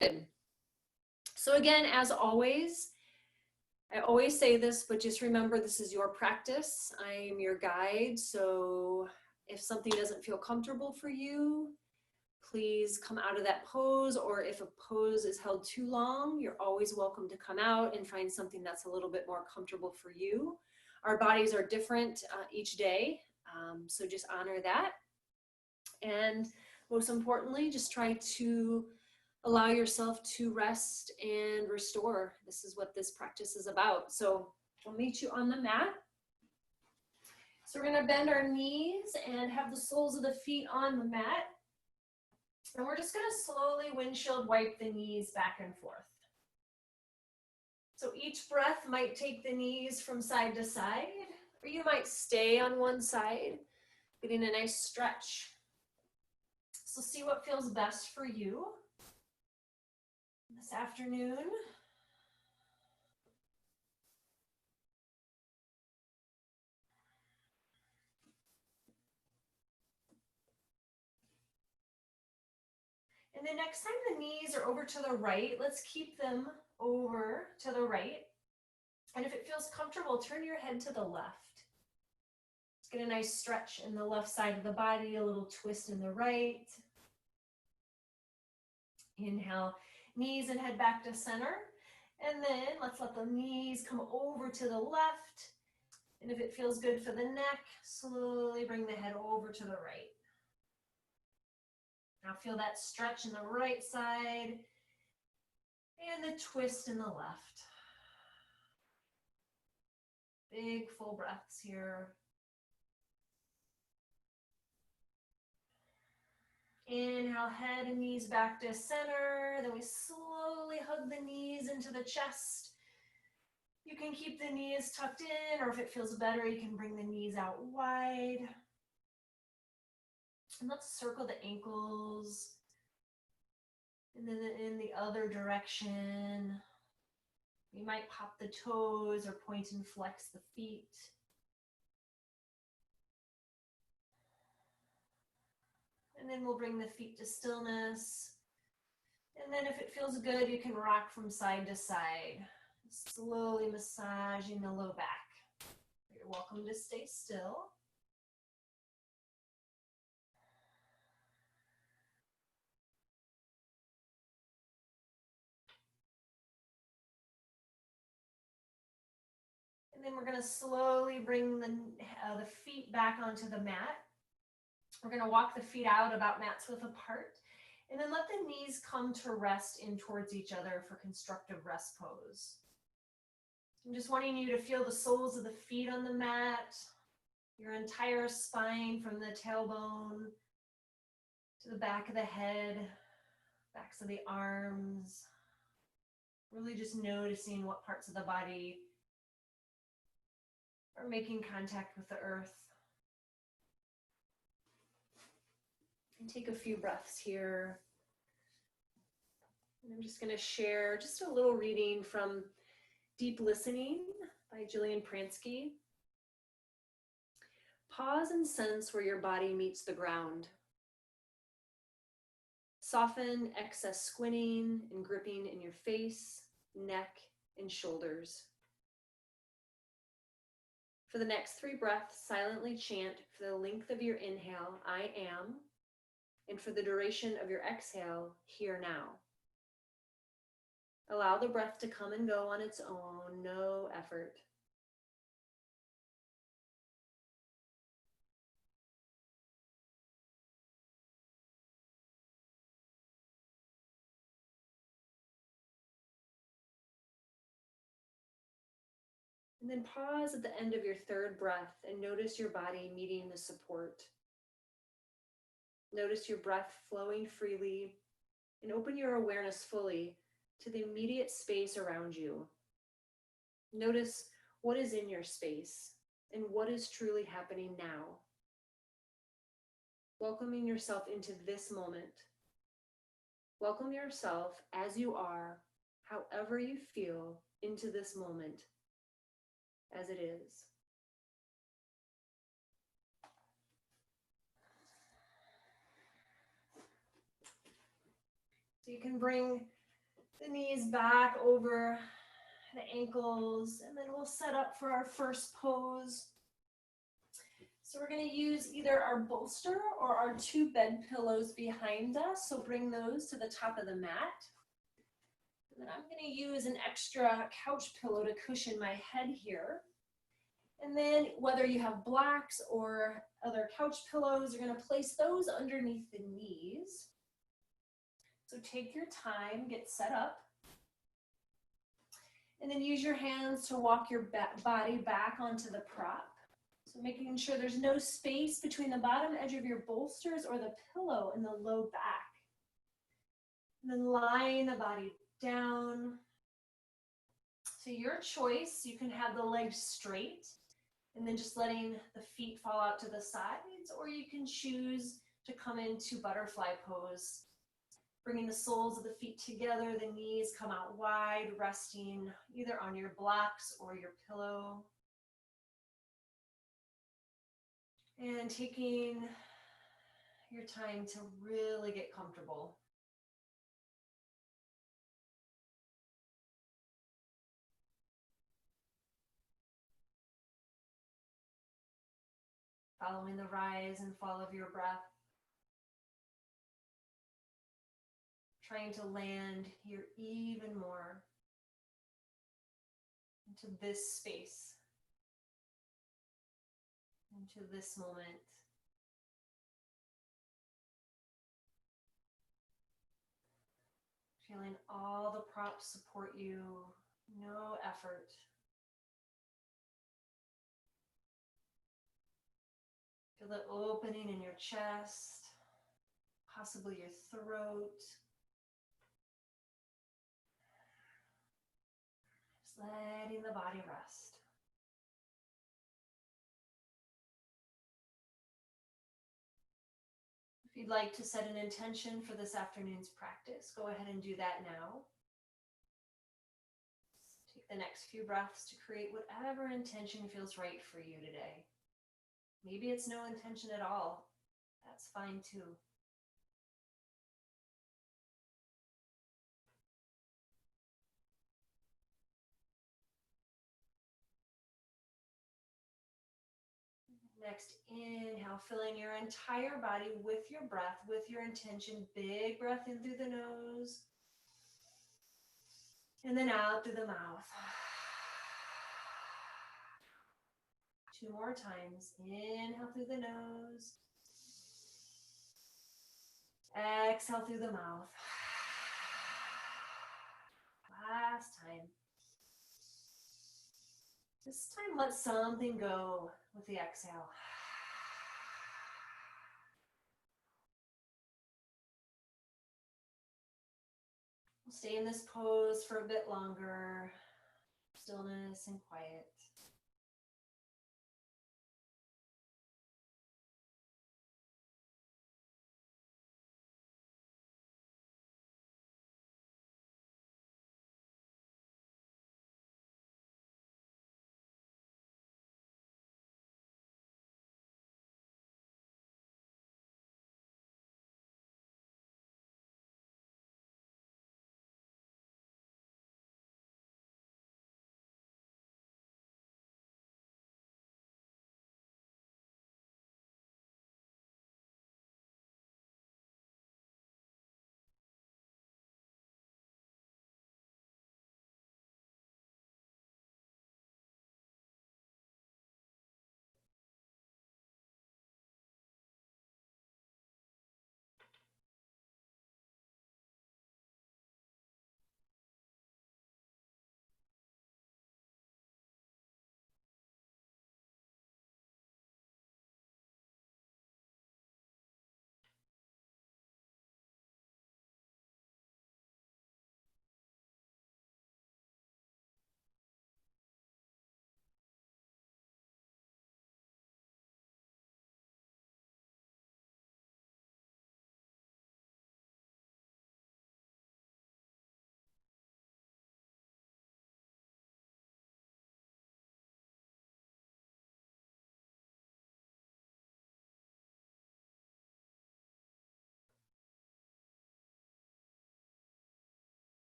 Good. So again, as always, I always say this, but just remember this is your practice. I am your guide. So if something doesn't feel comfortable for you, please come out of that pose, or if a pose is held too long, you're always welcome to come out and find something that's a little bit more comfortable for you. Our bodies are different each day, so just honor that. And most importantly, just try to allow yourself to rest and restore. This is what this practice is about. So I'll meet you on the mat. So we're going to bend our knees and have the soles of the feet on the mat. And we're just going to slowly windshield wipe the knees back and forth. So each breath might take the knees from side to side, or you might stay on one side, getting a nice stretch. So see what feels best for you this afternoon. And the next time the knees are over to the right, let's keep them over to the right. And if it feels comfortable, turn your head to the left. Let's get a nice stretch in the left side of the body, a little twist in the right. Inhale, knees and head back to center. And then let's let the knees come over to the left. And if it feels good for the neck, slowly bring the head over to the right. Now feel that stretch in the right side and the twist in the left. Big full breaths here. Inhale, head and knees back to center. Then we slowly hug the knees into the chest. You can keep the knees tucked in, or if it feels better, you can bring the knees out wide. And let's circle the ankles. And then in the other direction, you might pop the toes or point and flex the feet. And then we'll bring the feet to stillness. And then if it feels good, you can rock from side to side, slowly massaging the low back. You're welcome to stay still. And then we're going to slowly bring the feet back onto the mat. We're going to walk the feet out about mat's width apart. And then let the knees come to rest in towards each other for constructive rest pose. I'm just wanting you to feel the soles of the feet on the mat, your entire spine from the tailbone to the back of the head, backs of the arms. Really just noticing what parts of the body are making contact with the earth. And take a few breaths here. And I'm just going to share just a little reading from Deep Listening by Jillian Pransky. Pause and sense where your body meets the ground. Soften excess squinting and gripping in your face, neck, and shoulders. For the next 3 breaths, silently chant for the length of your inhale, I am, and for the duration of your exhale, here now. Allow the breath to come and go on its own, no effort. And then pause at the end of your 3rd breath and notice your body meeting the support. Notice your breath flowing freely and open your awareness fully to the immediate space around you. Notice what is in your space and what is truly happening now. Welcoming yourself into this moment. Welcome yourself as you are, however you feel, into this moment as it is. So you can bring The knees back over the ankles, and then we'll set up for our first pose. So we're going to use either our bolster or our two bed pillows behind us. So bring those to the top of the mat. And then I'm going to use an extra couch pillow to cushion my head here. And then whether you have blocks or other couch pillows, you're going to place those underneath the knees. So take your time, get set up. And then use your hands to walk your body back onto the prop. So making sure there's no space between the bottom edge of your bolsters or the pillow and the low back. And then lying the body down. So your choice, you can have the legs straight and then just letting the feet fall out to the sides, or you can choose to come into butterfly pose. Bringing the soles of the feet together, the knees come out wide, resting either on your blocks or your pillow. And taking your time to really get comfortable. Following the rise and fall of your breath. Trying to land here even more into this space, into this moment. Feeling all the props support you, no effort. Feel the opening in your chest, possibly your throat. Just letting the body rest. If you'd like to set an intention for this afternoon's practice, go ahead and do that now. Take the next few breaths to create whatever intention feels right for you today. Maybe it's no intention at all. That's fine too. Next, inhale, filling your entire body with your breath, with your intention. Big breath in through the nose. And then out through the mouth. 2 more times. Inhale through the nose. Exhale through the mouth. Last time. This time, let something go with the exhale. We'll stay in this pose for a bit longer. Stillness and quiet.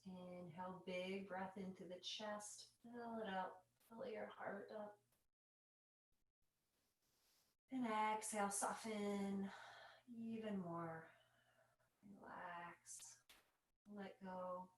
Inhale, big breath into the chest. Fill it up. Fill your heart up. And exhale, soften even more. Relax. Let go.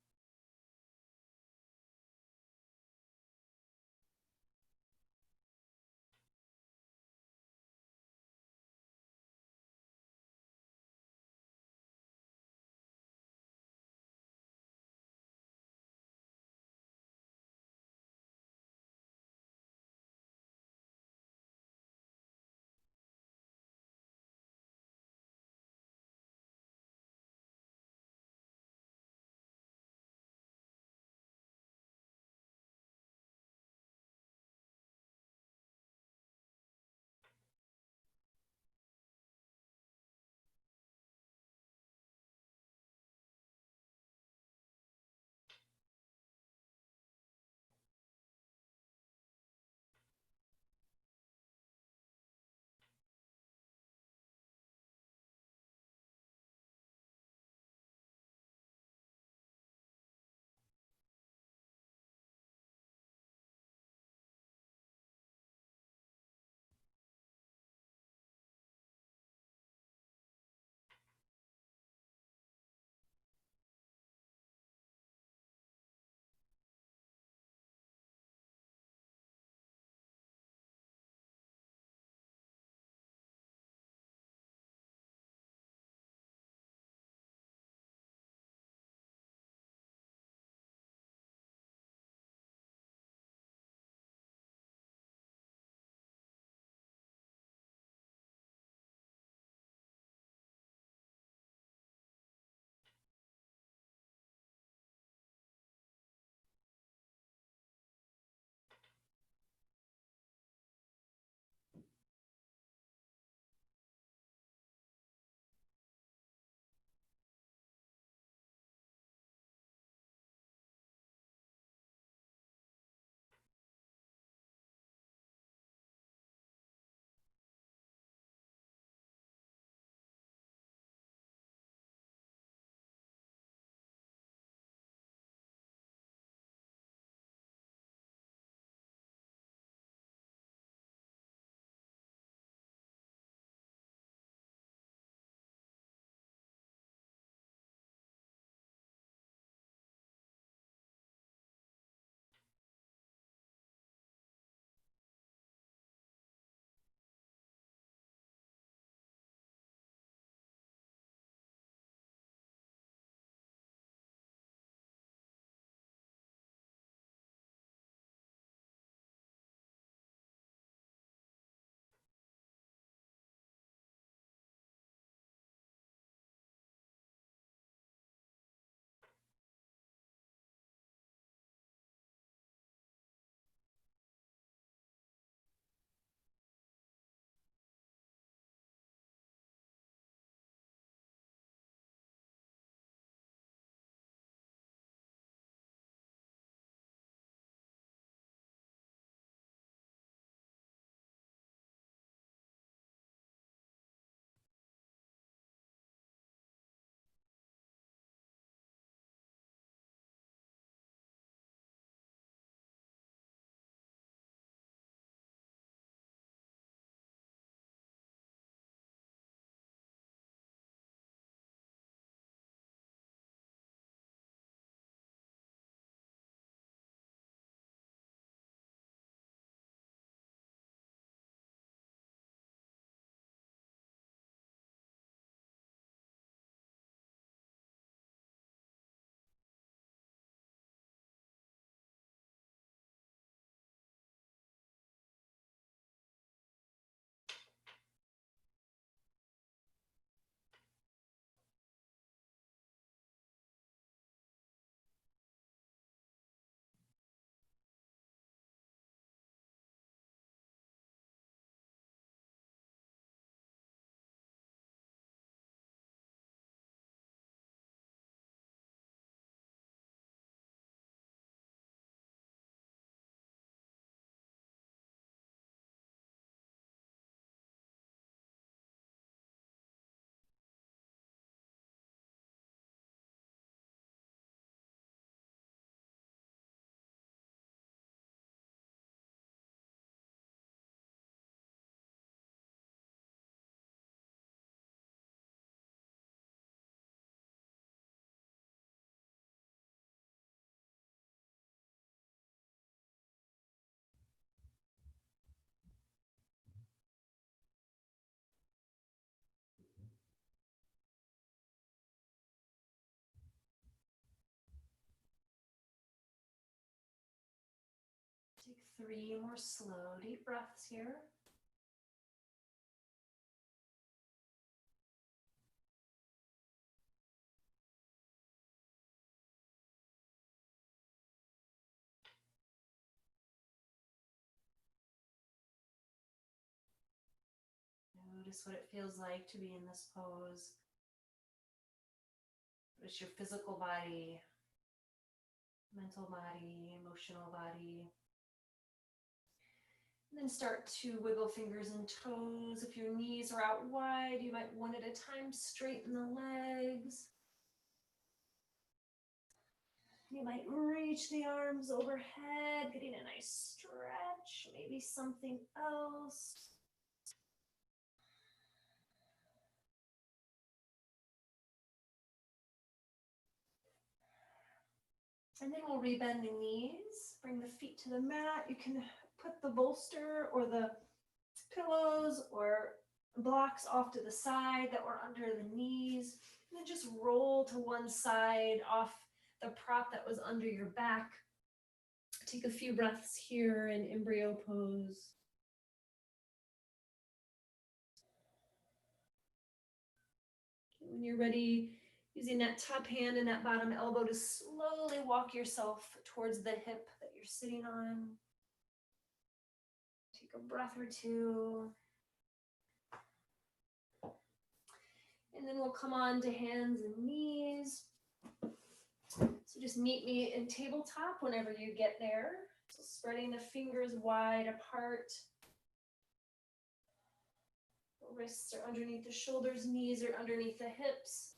3 more slow, deep breaths here. Notice what it feels like to be in this pose. Notice your physical body, mental body, emotional body. And then start to wiggle fingers and toes. If your knees are out wide, you might one at a time straighten the legs. You might reach the arms overhead, getting a nice stretch, maybe something else. And then we'll rebend the knees, bring the feet to the mat. You can put the bolster or the pillows or blocks off to the side that were under the knees. And then just roll to one side off the prop that was under your back. Take a few breaths here in embryo pose. When you're ready, using that top hand and that bottom elbow to slowly walk yourself towards the hip that you're sitting on. Take a breath or two. And then we'll come on to hands and knees. So just meet me in tabletop whenever you get there. So spreading the fingers wide apart. The wrists are underneath the shoulders, knees are underneath the hips.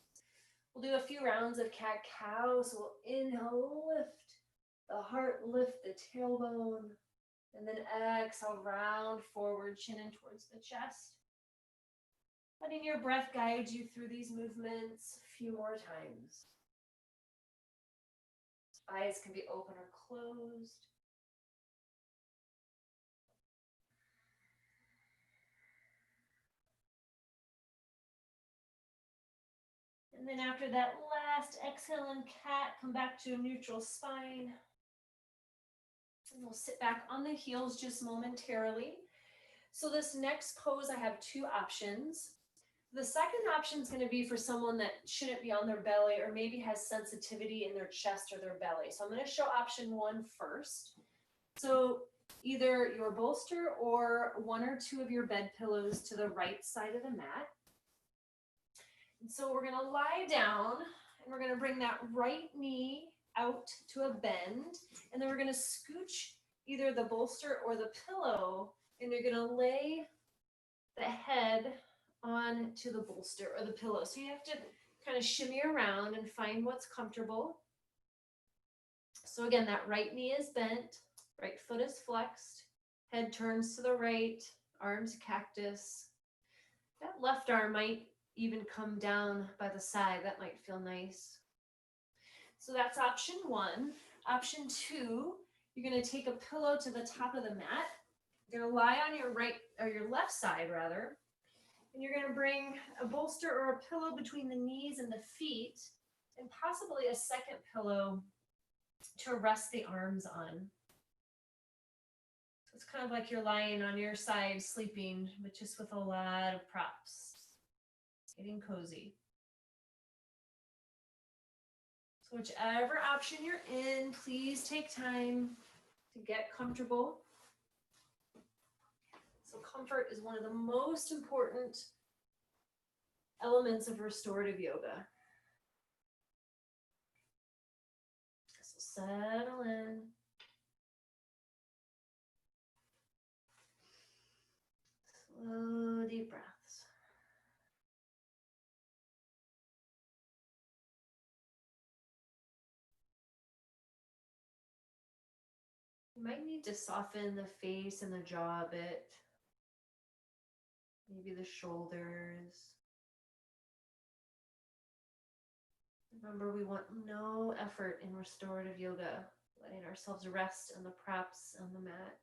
We'll do a few rounds of cat-cow. So we'll inhale, lift the heart, lift the tailbone. And then exhale, round forward, chin in towards the chest. Letting your breath guide you through these movements a few more times. Eyes can be open or closed. And then after that last exhale in cat, come back to a neutral spine. And we'll sit back on the heels just momentarily. So this next pose, I have 2 options. The second option is going to be for someone that shouldn't be on their belly or maybe has sensitivity in their chest or their belly. So I'm going to show option 1 first. So either your bolster or 1 or 2 of your bed pillows to the right side of the mat. And so we're going to lie down and we're going to bring that right knee out to a bend. And then we're going to scooch either the bolster or the pillow, and you're going to lay the head onto the bolster or the pillow. So you have to kind of shimmy around and find what's comfortable. So again, that right knee is bent, right foot is flexed, head turns to the right, arms cactus. That left arm might even come down by the side. That might feel nice. So that's option 1. Option 2, you're going to take a pillow to the top of the mat. You're going to lie on your right or your left side rather. And you're going to bring a bolster or a pillow between the knees and the feet, and possibly a second pillow to rest the arms on. So it's kind of like you're lying on your side sleeping, but just with a lot of props. Getting cozy. So whichever option you're in, please take time to get comfortable. So comfort is one of the most important elements of restorative yoga. So settle in. Slow, deep breaths. You might need to soften the face and the jaw a bit. Maybe the shoulders. Remember, we want no effort in restorative yoga, letting ourselves rest on the props on the mat.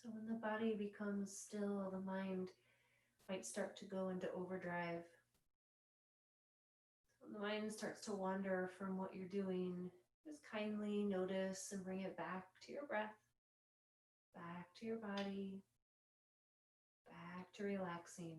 So when the body becomes still, the mind might start to go into overdrive. So when the mind starts to wander from what you're doing, just kindly notice and bring it back to your breath, back to your body, back to relaxing.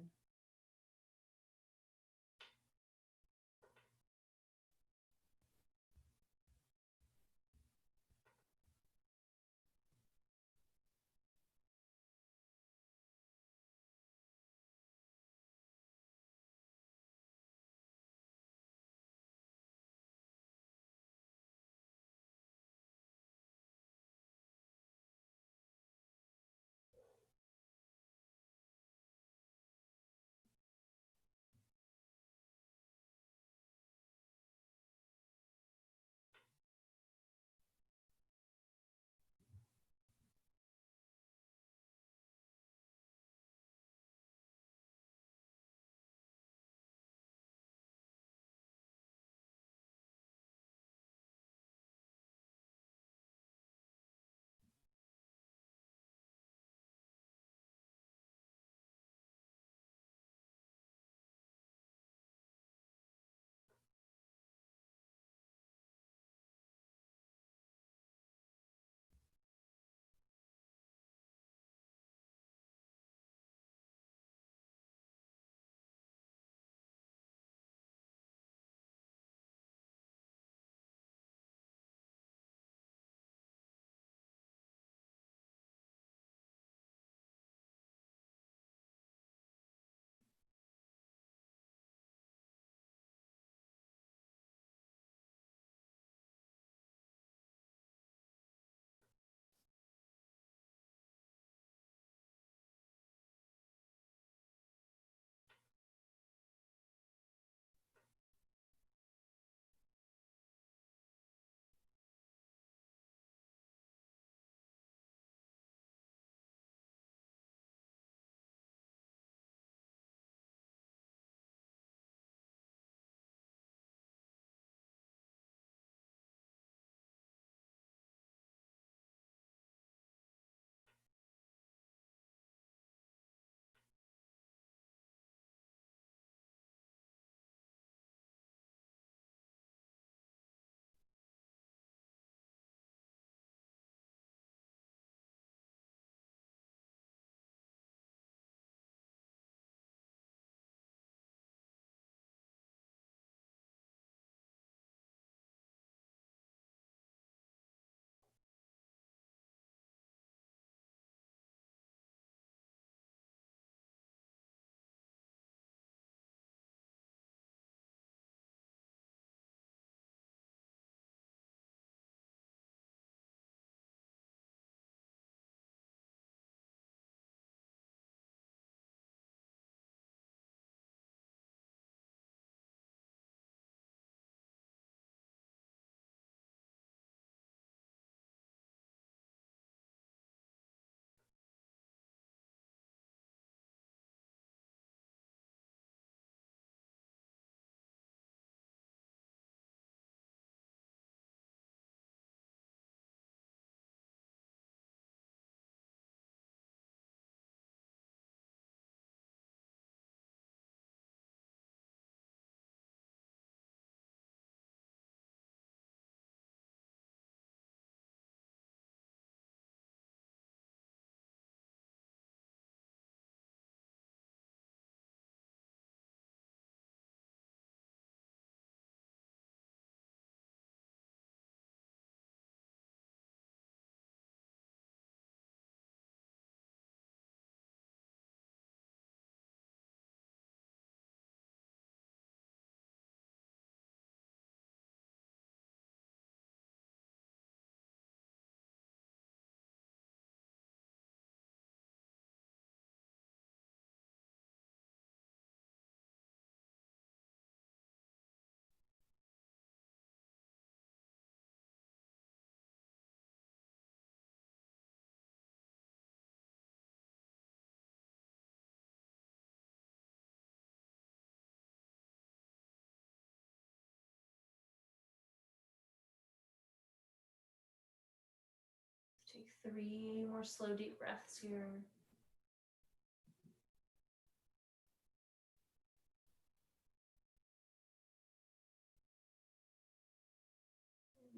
3 more slow, deep breaths here.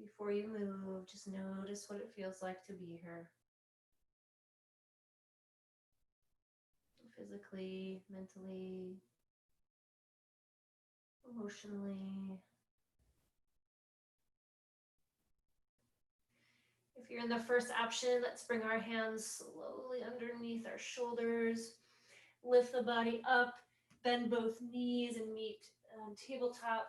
Before you move, just notice what it feels like to be here. Physically, mentally, emotionally. If you're in the first option, let's bring our hands slowly underneath our shoulders. Lift the body up, bend both knees and meet tabletop.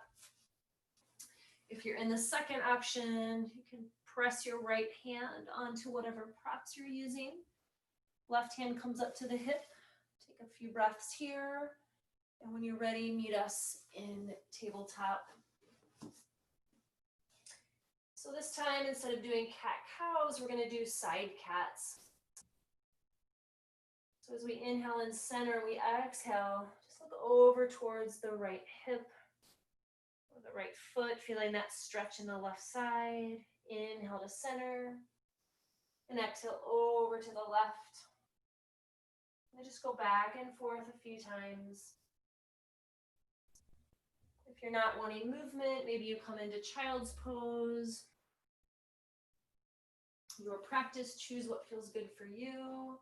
If you're in the second option, you can press your right hand onto whatever props you're using. Left hand comes up to the hip. Take a few breaths here. And when you're ready, meet us in tabletop. So this time, instead of doing cat-cows, we're gonna do side cats. So as we inhale and center, we exhale, just look over towards the right hip or the right foot, feeling that stretch in the left side. Inhale to center and exhale over to the left. And just go back and forth a few times. If you're not wanting movement, maybe you come into child's pose. Your practice, choose what feels good for you.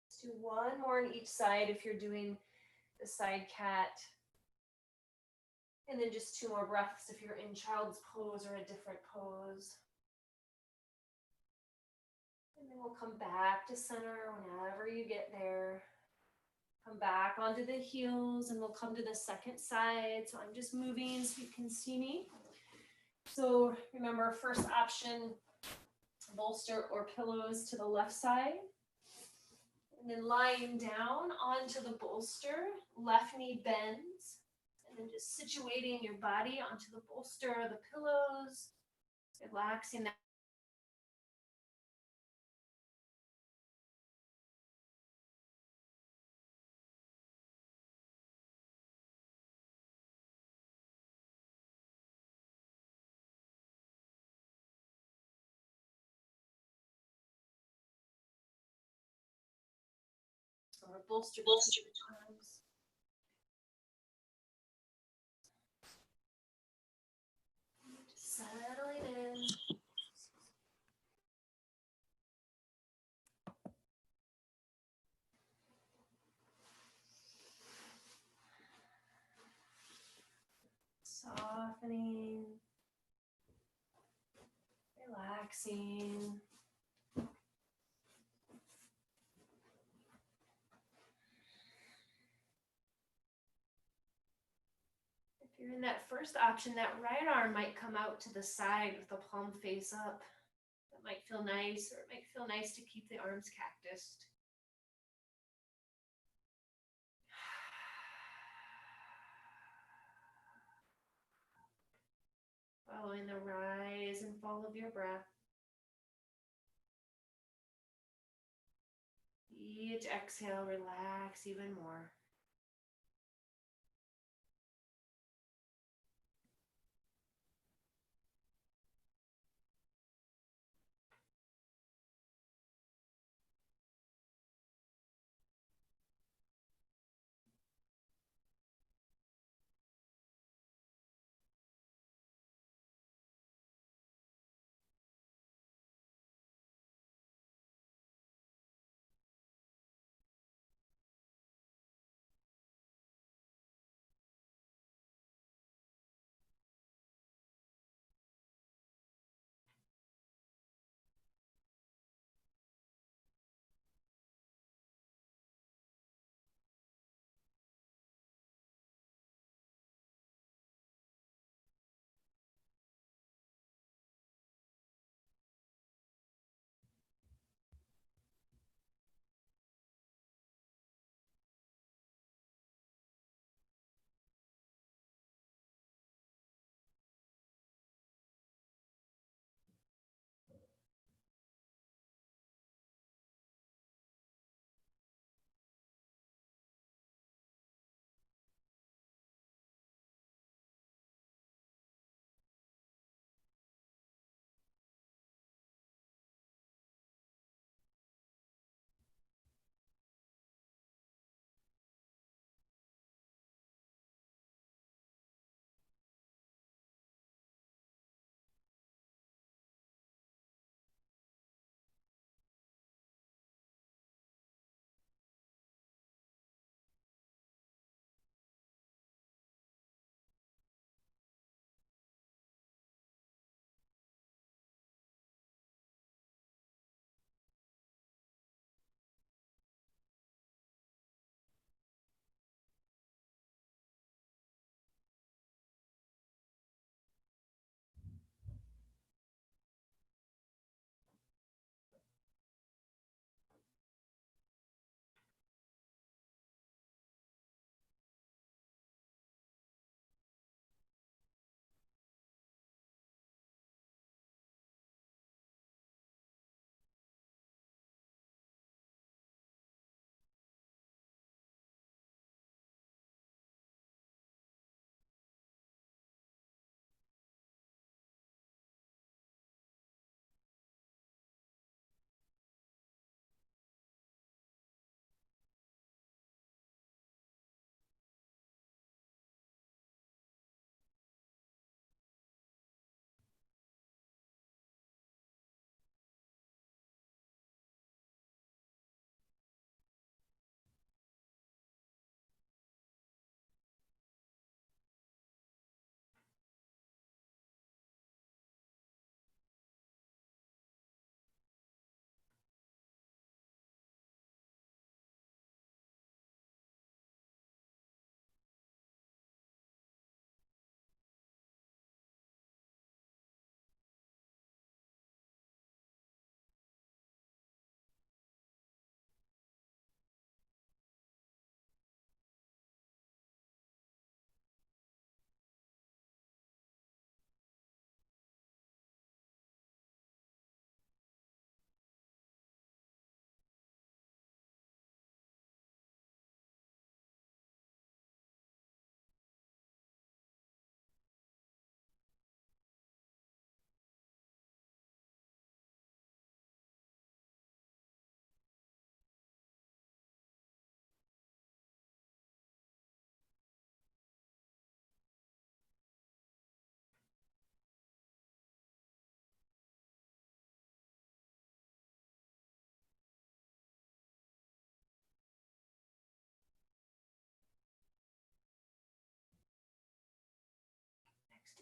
Let's do one more on each side if you're doing the side cat. And then just 2 more breaths if you're in child's pose or a different pose. And then we'll come back to center whenever you get there. Come back onto the heels and we'll come to the second side. So I'm just moving so you can see me. So remember, first option, bolster or pillows to the left side. And then lying down onto the bolster, left knee bends. And then just situating your body onto the bolster or the pillows, relaxing that. Or bolster arms. Just settling in. Softening. Relaxing. If you're in that first option, that right arm might come out to the side with the palm face up. That might feel nice, or it might feel nice to keep the arms cactused. Following the rise and fall of your breath. Each exhale, relax even more.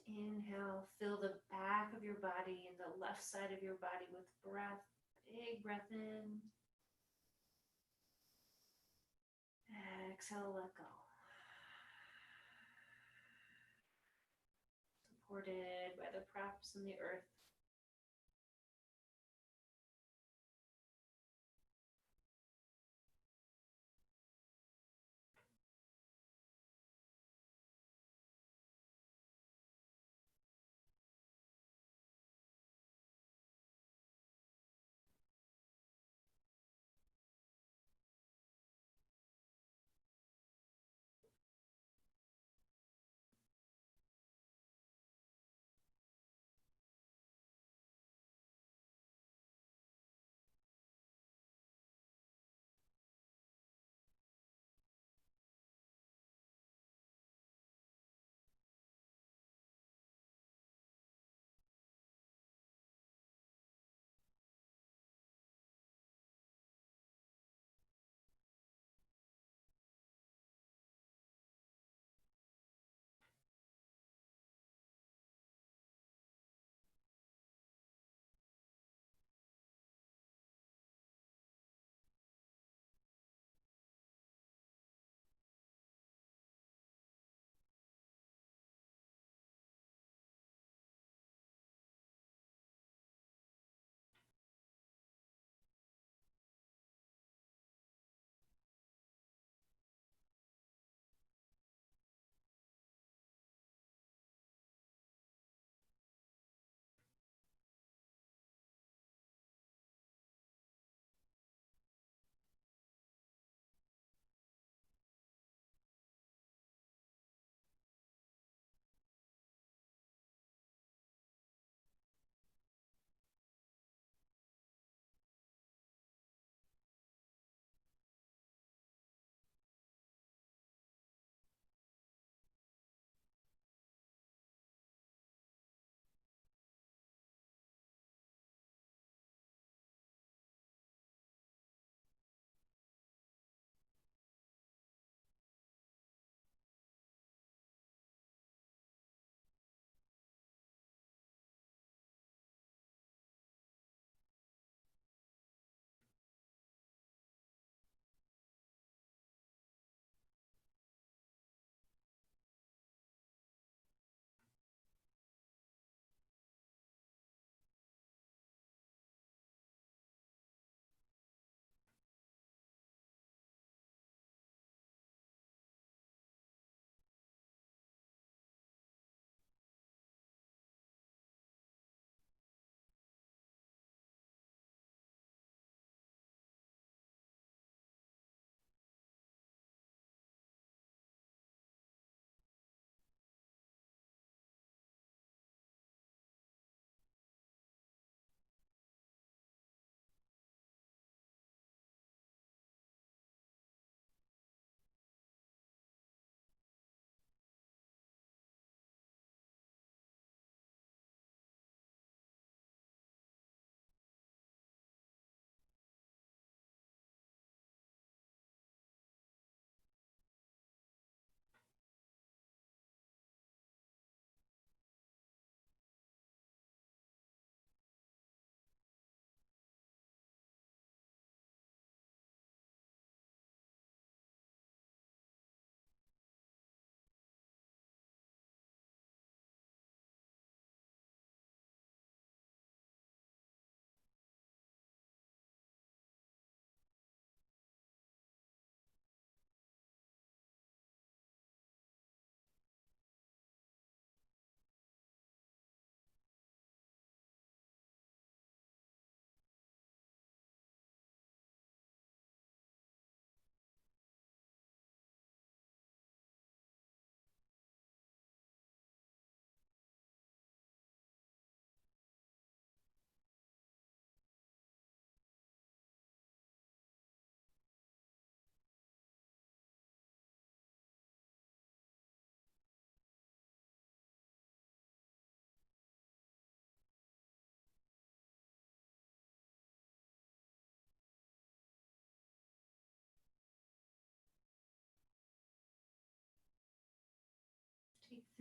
Inhale, fill the back of your body and the left side of your body with breath. Big breath in. Exhale, let go. Supported by the props and the earth.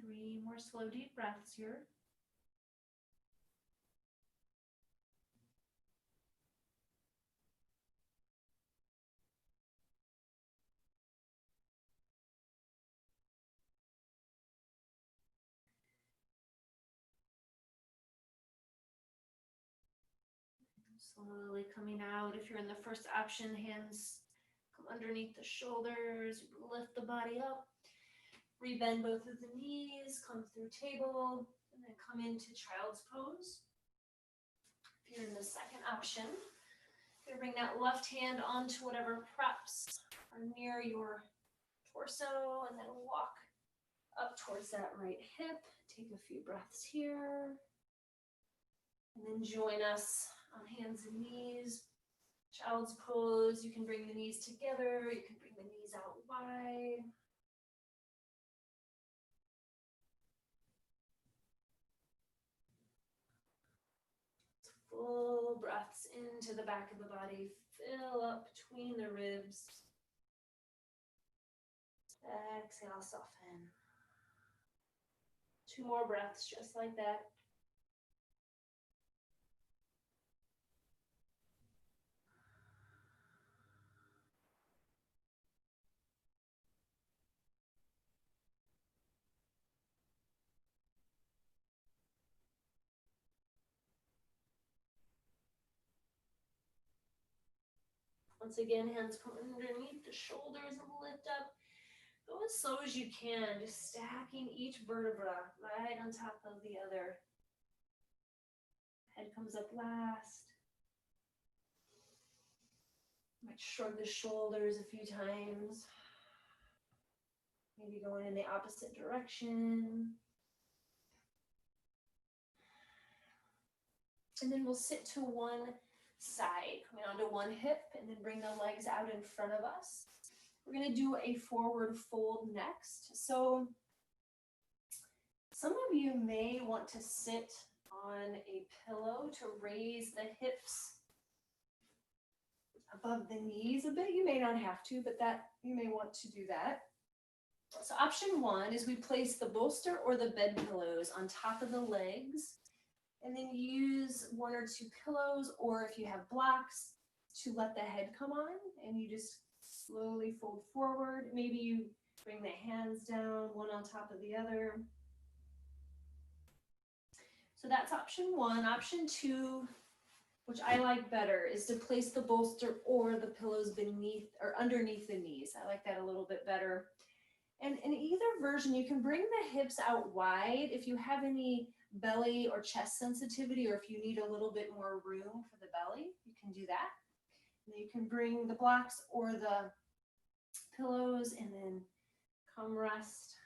3 more slow, deep breaths here. Slowly coming out. If you're in the first option, hands come underneath the shoulders, lift the body up, rebend both of the knees, come through table, and then come into child's pose. If you're in the second option, you're gonna bring that left hand onto whatever props are near your torso, and then walk up towards that right hip. Take a few breaths here. And then join us on hands and knees. Child's pose. You can bring the knees together. You can bring the knees out wide. Full breaths into the back of the body. Fill up between the ribs. Exhale, soften. 2 more breaths just like that. Once again, hands come underneath the shoulders and lift up. Go as slow as you can, just stacking each vertebra right on top of the other. Head comes up last. Might shrug the shoulders a few times. Maybe going in the opposite direction. And then we'll sit to one side, coming onto one hip, and then bring the legs out in front of us. We're gonna do a forward fold next. So some of you may want to sit on a pillow to raise the hips above the knees a bit. You may not have to, but that you may want to do that. So option 1 is we place the bolster or the bed pillows on top of the legs, and then use 1 or 2 pillows, or if you have blocks, to let the head come on, and you just slowly fold forward. Maybe you bring the hands down, one on top of the other. So that's option 1. Option 2, which I like better, is to place the bolster or the pillows beneath or underneath the knees. I like that a little bit better. And in either version, you can bring the hips out wide. If you have any belly or chest sensitivity, or if you need a little bit more room for the belly, you can do that. And you can bring the blocks or the pillows and then come rest.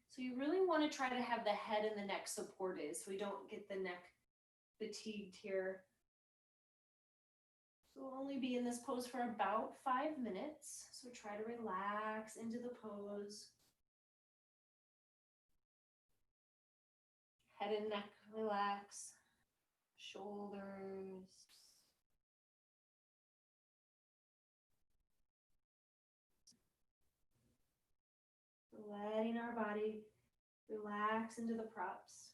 So you really want to try to have the head and the neck supported so we don't get the neck fatigued here. So we'll only be in this pose for about 5 minutes. So try to relax into the pose. Head and neck relax. Shoulders. Letting our body relax into the props.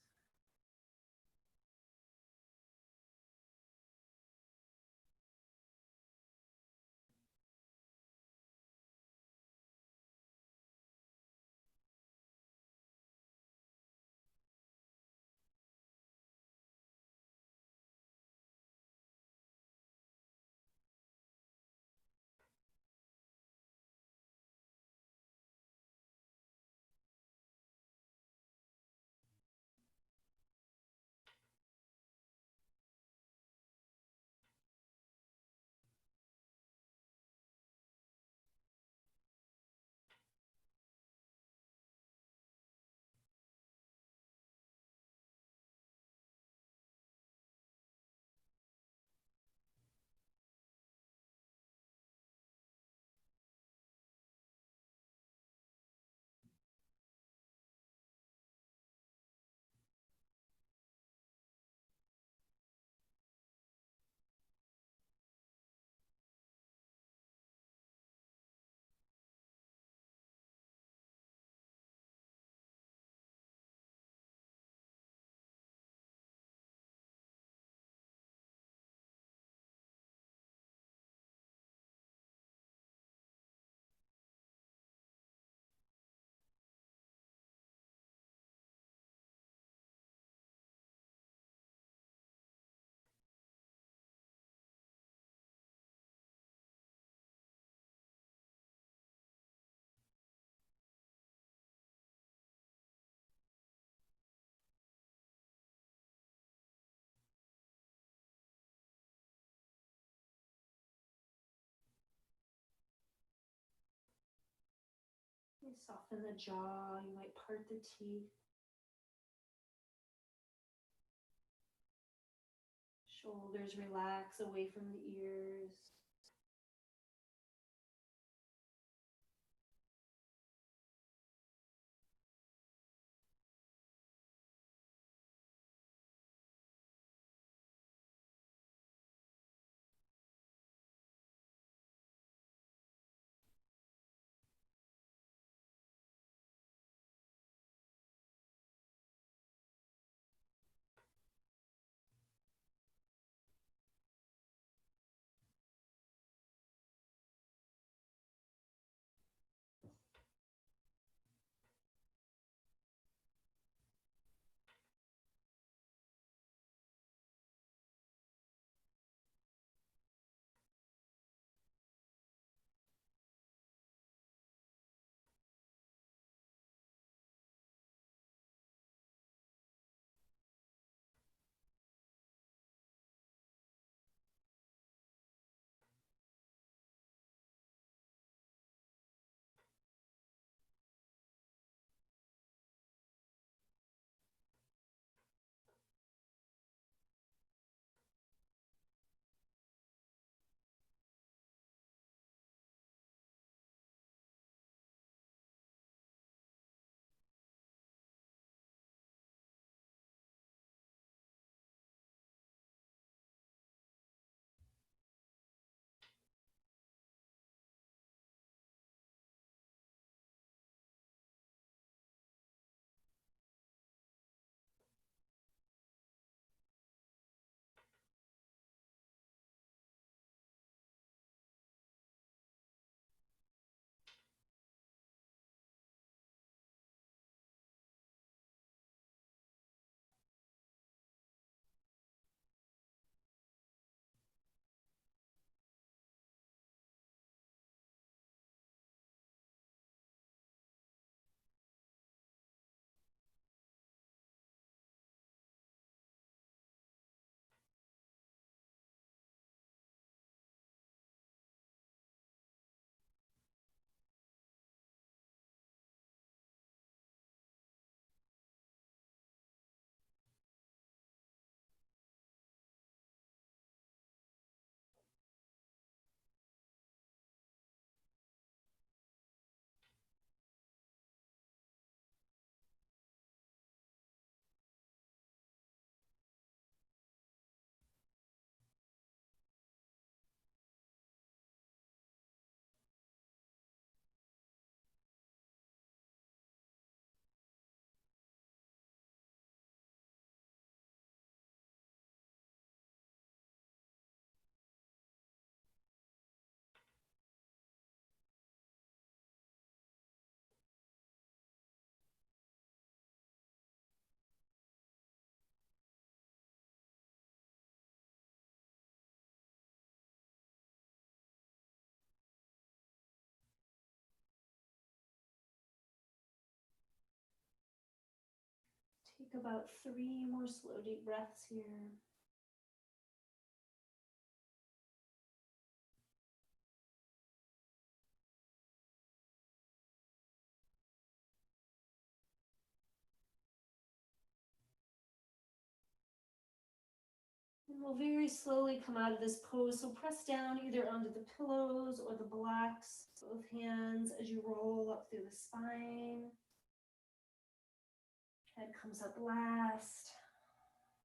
You soften the jaw, you might part the teeth. Shoulders relax away from the ears. Take about 3 more slow deep breaths here. And we'll very slowly come out of this pose. So press down either onto the pillows or the blocks, both hands as you roll up through the spine. Head comes up last.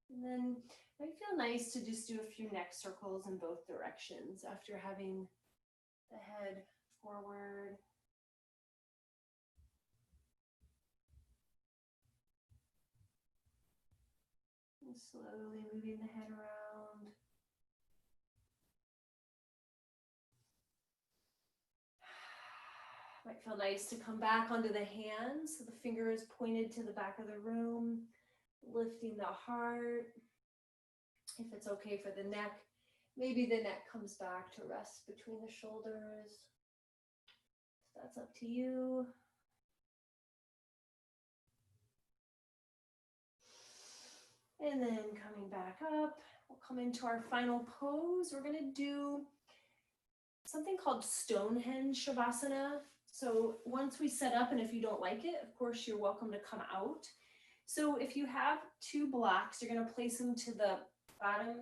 And then it might feel nice to just do a few neck circles in both directions after having the head forward. And slowly moving the head around. Might feel nice to come back onto the hands. So the finger is pointed to the back of the room, lifting the heart. If it's okay for the neck, maybe the neck comes back to rest between the shoulders. So that's up to you. And then coming back up, we'll come into our final pose. We're going to do something called Stonehenge Shavasana. So once we set up, and if you don't like it, of course, you're welcome to come out. So if you have 2 blocks, you're going to place them to the bottom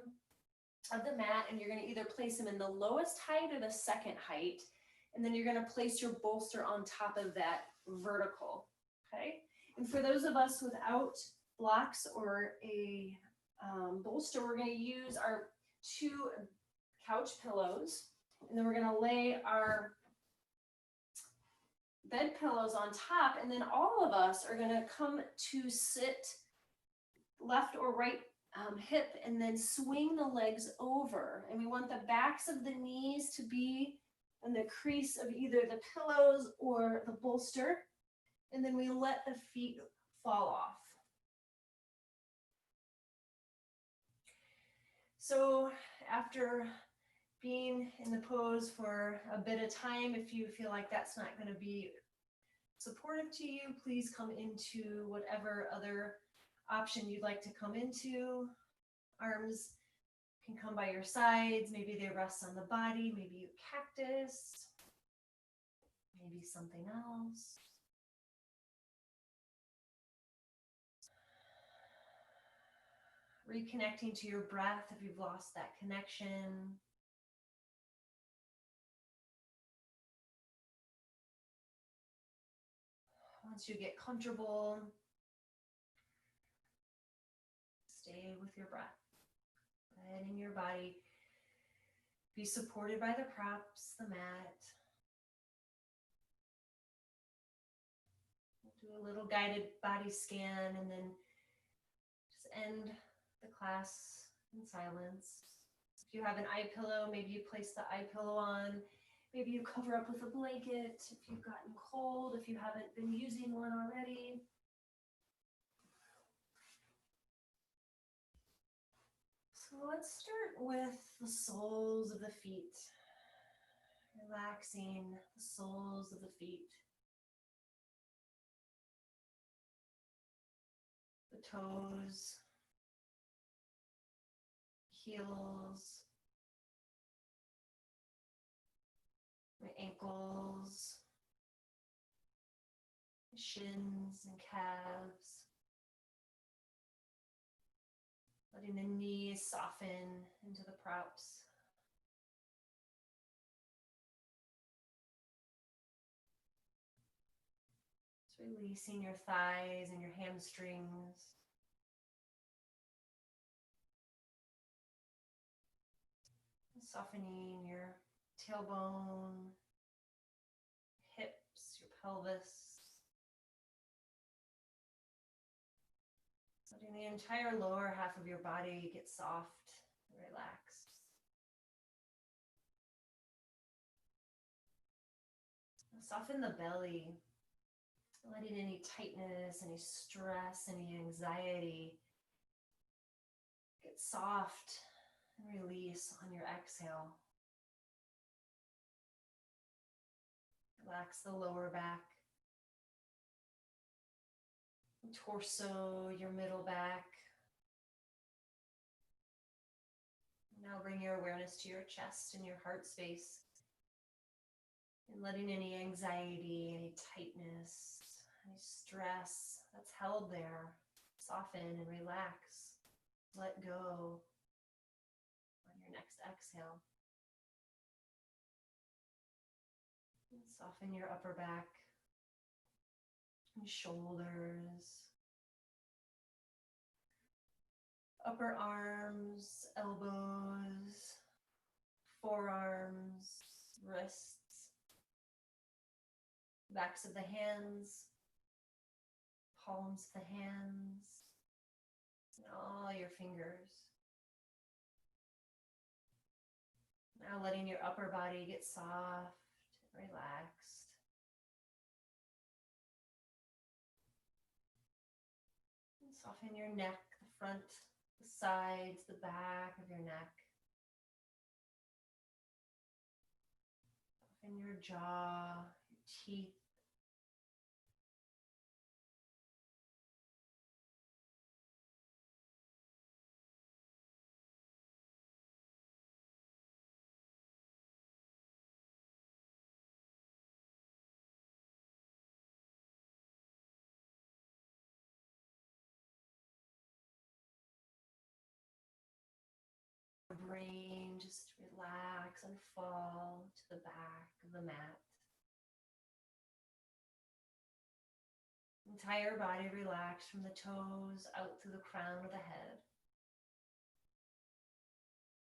of the mat, and you're going to either place them in the lowest height or the second height. And then you're going to place your bolster on top of that vertical. Okay. And for those of us without blocks or a bolster, we're going to use our 2 couch pillows, and then we're going to lay our bed pillows on top, and then all of us are going to come to sit left or right hip, and then swing the legs over. And we want the backs of the knees to be in the crease of either the pillows or the bolster, and then we let the feet fall off. So after being in the pose for a bit of time, if you feel like that's not going to be supportive to you, please come into whatever other option you'd like to come into. Arms can come by your sides, maybe they rest on the body, maybe you cactus, maybe something else. Reconnecting to your breath if you've lost that connection. Once you get comfortable, stay with your breath. Letting your body be supported by the props, the mat. Do a little guided body scan, and then just end the class in silence. If you have an eye pillow, maybe you place the eye pillow on. Maybe you cover up with a blanket if you've gotten cold, if you haven't been using one already. So let's start with the soles of the feet. Relaxing the soles of the feet. The toes, heels, my ankles, shins and calves. Letting the knees soften into the props. Just releasing your thighs and your hamstrings. Softening your tailbone, hips, your pelvis. Letting the entire lower half of your body get soft and relaxed. Soften the belly, letting any tightness, any stress, any anxiety get soft and release on your exhale. Relax the lower back, torso, your middle back. Now bring your awareness to your chest and your heart space, and letting any anxiety, any tightness, any stress that's held there soften and relax. Let go on your next exhale. And soften your upper back and shoulders, upper arms, elbows, forearms, wrists, backs of the hands, palms of the hands, and all your fingers. Now letting your upper body get soft and relaxed. And soften your neck, the front, the sides, the back of your neck. Soften your jaw, your teeth. brain just relax and fall to the back of the mat. Entire body relaxed from the toes out to the crown of the head.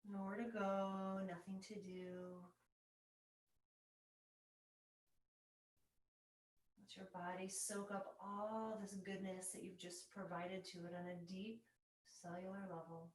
Nowhere to go, nothing to do. Let your body soak up all this goodness that you've just provided to it on a deep cellular level.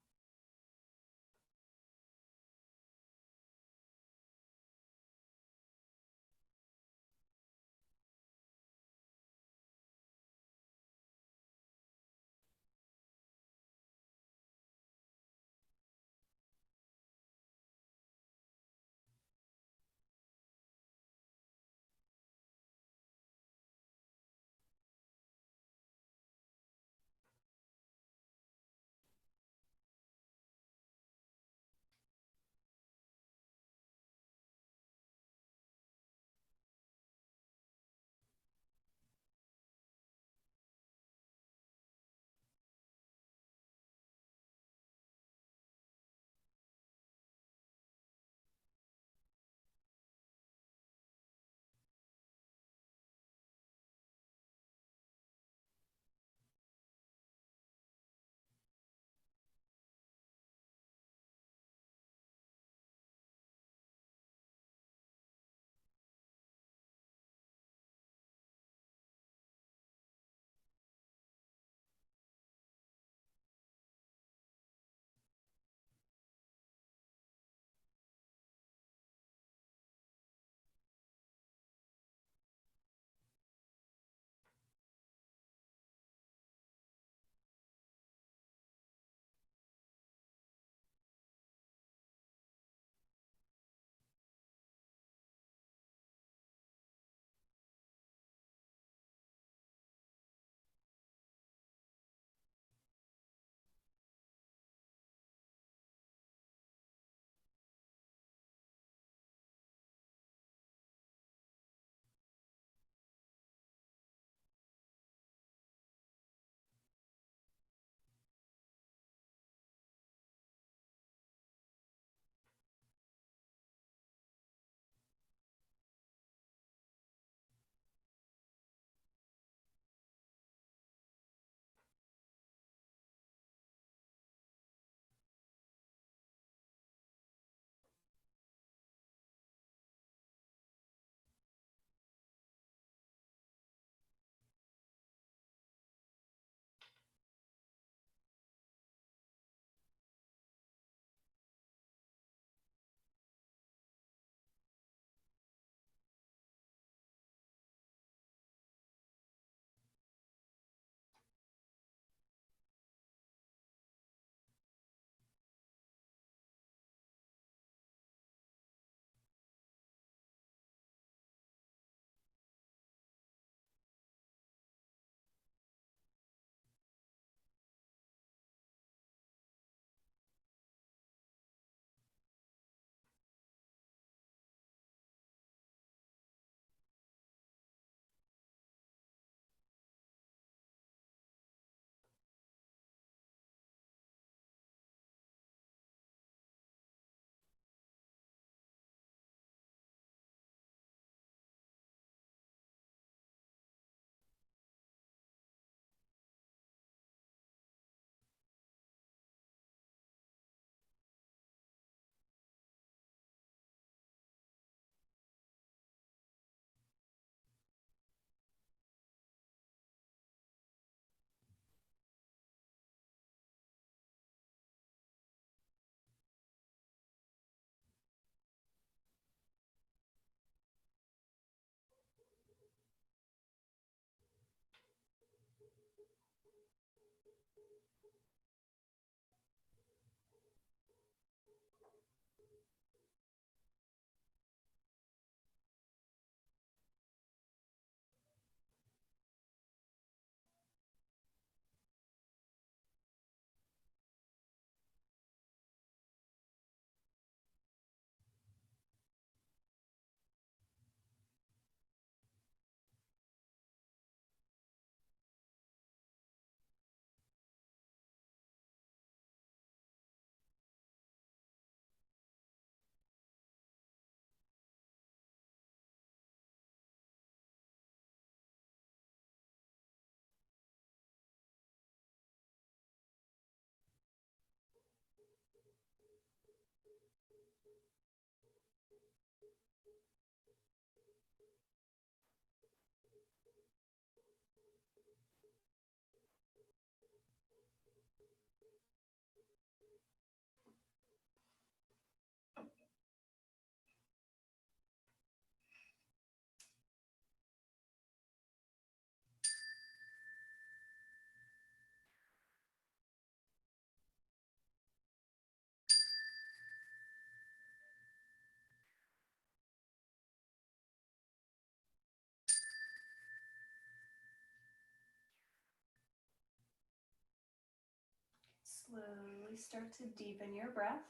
Slowly start to deepen your breath.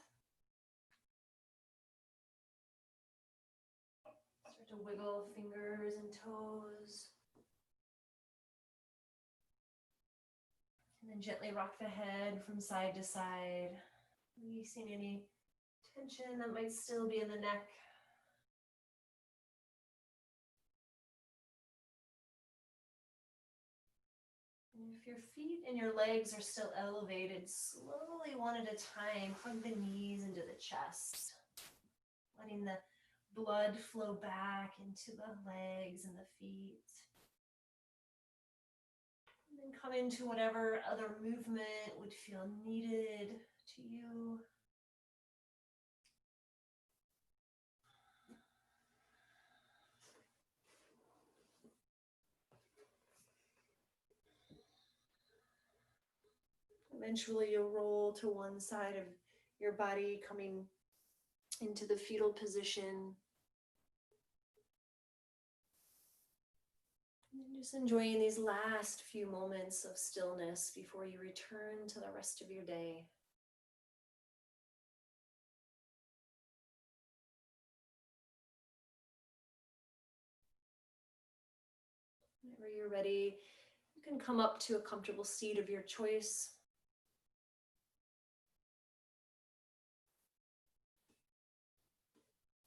Start to wiggle fingers and toes. And then gently rock the head from side to side, releasing any tension that might still be in the neck. And if your feet and your legs are still elevated, slowly, one at a time, hug the knees into the chest, letting the blood flow back into the legs and the feet. And then come into whatever other movement would feel needed to you. Eventually, you'll roll to one side of your body, coming into the fetal position. And just enjoying these last few moments of stillness before you return to the rest of your day. Whenever you're ready, you can come up to a comfortable seat of your choice.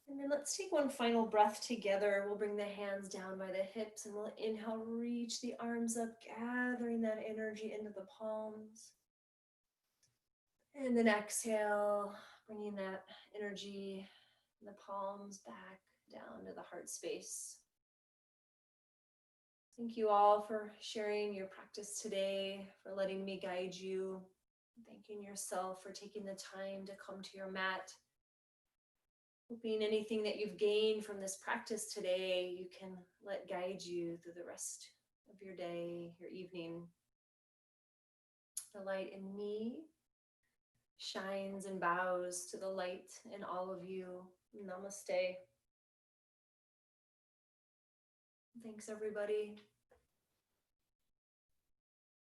And then let's take one final breath together. We'll bring the hands down by the hips and we'll inhale, reach the arms up, gathering that energy into the palms. And then exhale, bringing that energy in the palms back down to the heart space. Thank you all for sharing your practice today, for letting me guide you. Thanking yourself for taking the time to come to your mat. Hoping anything that you've gained from this practice today, you can let guide you through the rest of your day, your evening. The light in me shines and bows to the light in all of you. Namaste. Thanks, everybody.